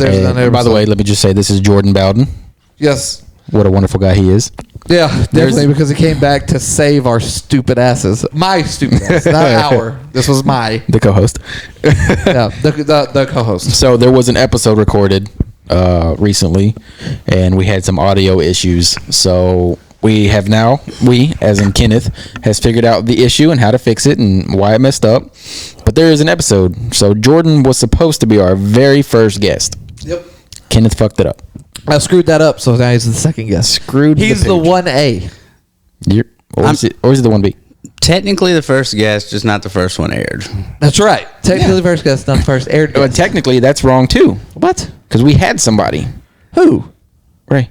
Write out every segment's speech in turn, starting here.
And by the way, let me just say this is Jordan Bowden. Yes. What a wonderful guy he is. Yeah, definitely, because he came back to save our stupid asses. My stupid ass, not our. This was the co-host. Yeah, the co-host. So there was an episode recorded recently, and we had some audio issues. So we, as in Kenneth, has figured out the issue and how to fix it and why it messed up. But there is an episode. So Jordan was supposed to be our very first guest. Yep. Kenneth fucked it up. I screwed that up, so now he's the second guest. He's the 1A. Or is it the 1B? Technically the first guest, just not the first one aired. That's right. Technically the first guest, not the first aired guest. Well, technically, that's wrong, too. What? Because we had somebody. Who? Ray.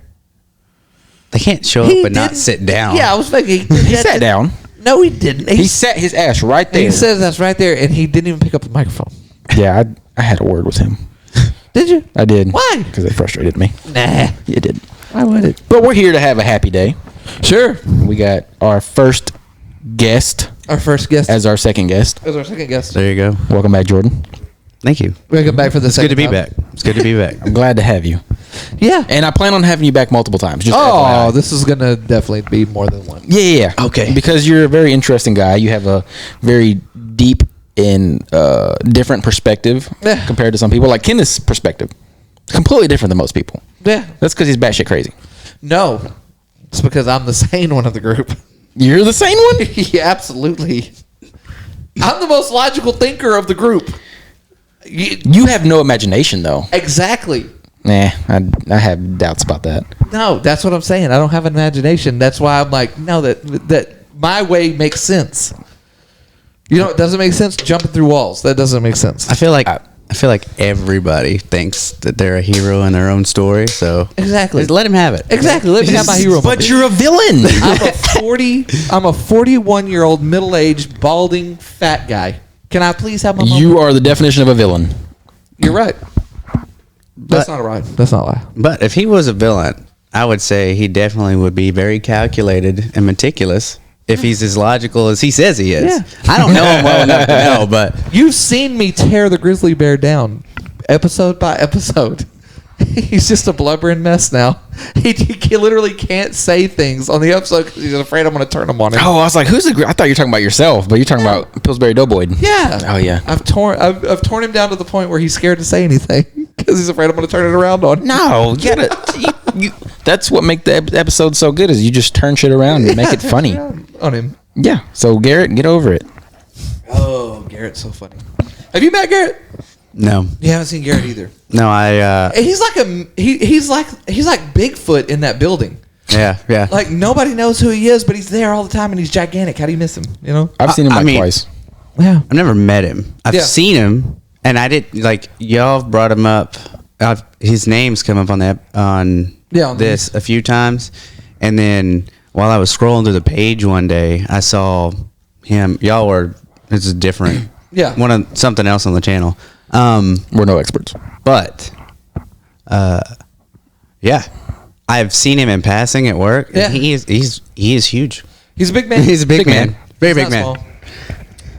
They can't show up and not sit down. Yeah, I was thinking. He sat down. No, he didn't. He sat his ass right there. He says that's right there, and he didn't even pick up the microphone. Yeah, I had a word with him. Did you? I did. Why? Because it frustrated me. Nah. You did. Why would it? But we're here to have a happy day. Sure. We got our first guest. Our first guest. As our second guest. As our second guest. There you go. Welcome back, Jordan. Thank you. Welcome back for the second time. It's good to be back. I'm glad to have you. Yeah. And I plan on having you back multiple times. Just FYI. This is going to definitely be more than one. Yeah. Okay. Because you're a very interesting guy. You have a very deep and different perspective compared to some people. Like Kenneth's perspective. Completely different than most people. Yeah. That's because he's batshit crazy. No. It's because I'm the sane one of the group. You're the sane one? Yeah, absolutely. I'm the most logical thinker of the group. You have no imagination, though. Exactly. Nah, I have doubts about that. No, that's what I'm saying. I don't have an imagination. That's why I'm like, no, that my way makes sense. You know, it doesn't make sense jumping through walls. That doesn't make sense. I feel like everybody thinks that they're a hero in their own story. So exactly, just let him have it. Exactly, let me have my hero. But you're a villain. I'm a 41-year-old middle-aged balding fat guy. Can I please have my moment? You are the definition of a villain. You're right. That's not right. That's not a lie. But if he was a villain, I would say he definitely would be very calculated and meticulous. If he's as logical as he says he is. Yeah. I don't know him well enough to know, but you've seen me tear the grizzly bear down episode by episode. He's just a blubbering mess now. He literally can't say things on the episode because he's afraid I'm going to turn them on him. Oh, I was like, who's the? I thought you were talking about yourself, but you're talking about Pillsbury Doughboy. Yeah. Oh yeah. I've torn him down to the point where he's scared to say anything because he's afraid I'm going to turn it around on him. No, you gotta. That's what make the episode so good is you just turn shit around and make it funny on him. Yeah. So Garrett, get over it. Oh, Garrett's so funny. Have you met Garrett? No. You haven't seen Garrett either. No, he's like he's like Bigfoot in that building. Yeah. Like nobody knows who he is, but he's there all the time and he's gigantic. How do you miss him? You know? I've seen him twice. Yeah. I've never met him. I've seen him, and I did y'all brought him up. His name's come up on this a few times, and then while I was scrolling through the page one day, I saw him. Y'all were this is different. Something else on the channel. We're no experts, but I've seen him in passing at work. Yeah, he is huge. He's a big man. He's a big man. Very big man. Small.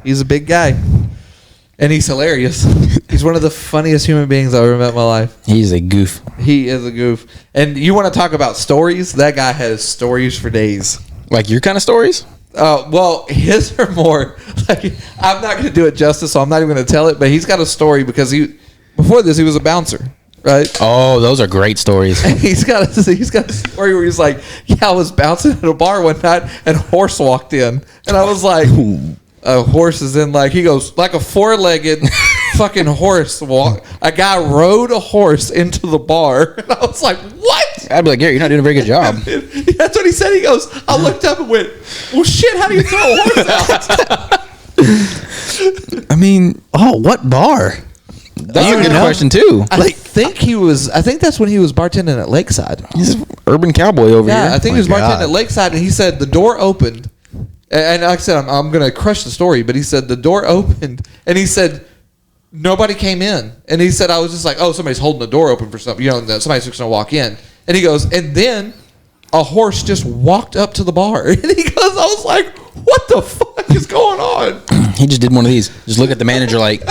He's a big guy, and he's hilarious. He's one of the funniest human beings I've ever met in my life. He's a goof. He is a goof. And you want to talk about stories? That guy has stories for days. Like your kind of stories? Well, his are more like I'm not going to do it justice, so I'm not even going to tell it. But he's got a story because before this he was a bouncer, right? Oh, those are great stories. And he's got a story where he's like, "Yeah, I was bouncing at a bar one night and a horse walked in, and I was like." A horse is in he goes like a 4-legged fucking horse walk. A guy rode a horse into the bar, and I was like, "What?" I'd be like, "Gary, you're not doing a very good job." That's what he said. He goes, I looked up and went, "Well, shit, how do you throw a horse out?" I mean, what bar? That's a good question too. I think that's when he was bartending at Lakeside. He's an urban cowboy over here. Yeah, I think he was bartending at Lakeside, and he said the door opened. And like I said, I'm going to crush the story, but he said the door opened, and he said nobody came in. And he said, I was just like, oh, somebody's holding the door open for something. You know, somebody's just going to walk in. And he goes, and then a horse just walked up to the bar. And he goes, I was like, what the fuck is going on? He just did one of these. Just look at the manager like.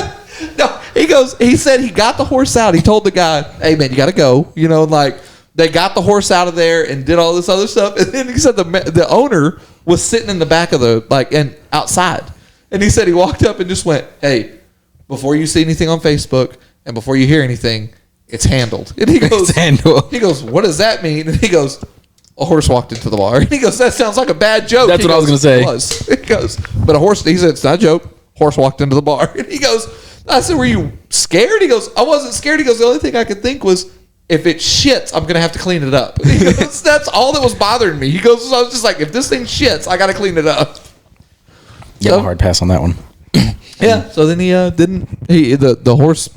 No, He said he got the horse out. He told the guy, hey, man, you got to go. You know, like, they got the horse out of there and did all this other stuff. And then he said the owner was sitting in the back of and outside. And he said he walked up and just went, hey, before you see anything on Facebook and before you hear anything, it's handled. And he goes, he goes, what does that mean? And he goes, a horse walked into the bar. And he goes, that sounds like a bad joke. That's what I was going to say. It was. He goes, but a horse, he said, it's not a joke. Horse walked into the bar. And he goes, I said, were you scared? He goes, I wasn't scared. He goes, the only thing I could think was, if it shits, I'm going to have to clean it up. He goes, that's all that was bothering me. He goes, so I was just like, if this thing shits, I got to clean it up. Yeah, hard pass on that one. Yeah. So then he the horse,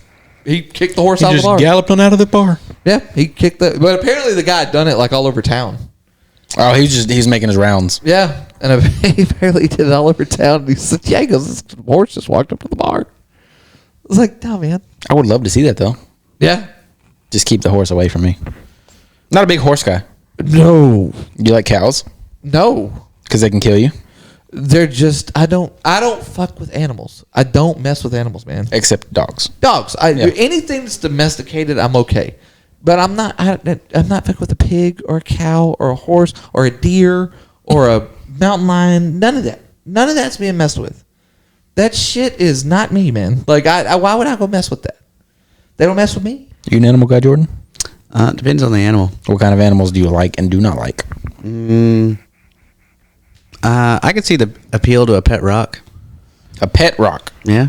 he kicked the horse out of the bar. He just galloped on out of the bar. Yeah, he kicked but apparently the guy had done it like all over town. Oh, he's making his rounds. Yeah, and he apparently did it all over town. And he said, yeah, he goes, this horse just walked up to the bar. I was like, no, man. I would love to see that, though. Yeah. Just keep the horse away from me. Not a big horse guy. No. You like cows? No. Because they can kill you? They're just, I don't fuck with animals. I don't mess with animals, man. Except dogs. Dogs. Anything that's domesticated, I'm okay. But I'm not fucking with a pig or a cow or a horse or a deer or a mountain lion. None of that. None of that's being messed with. That shit is not me, man. Like, why would I go mess with that? They don't mess with me. You an animal guy, Jordan? Depends on the animal. What kind of animals do you like and do not like? I could see the appeal to a pet rock. A pet rock? Yeah.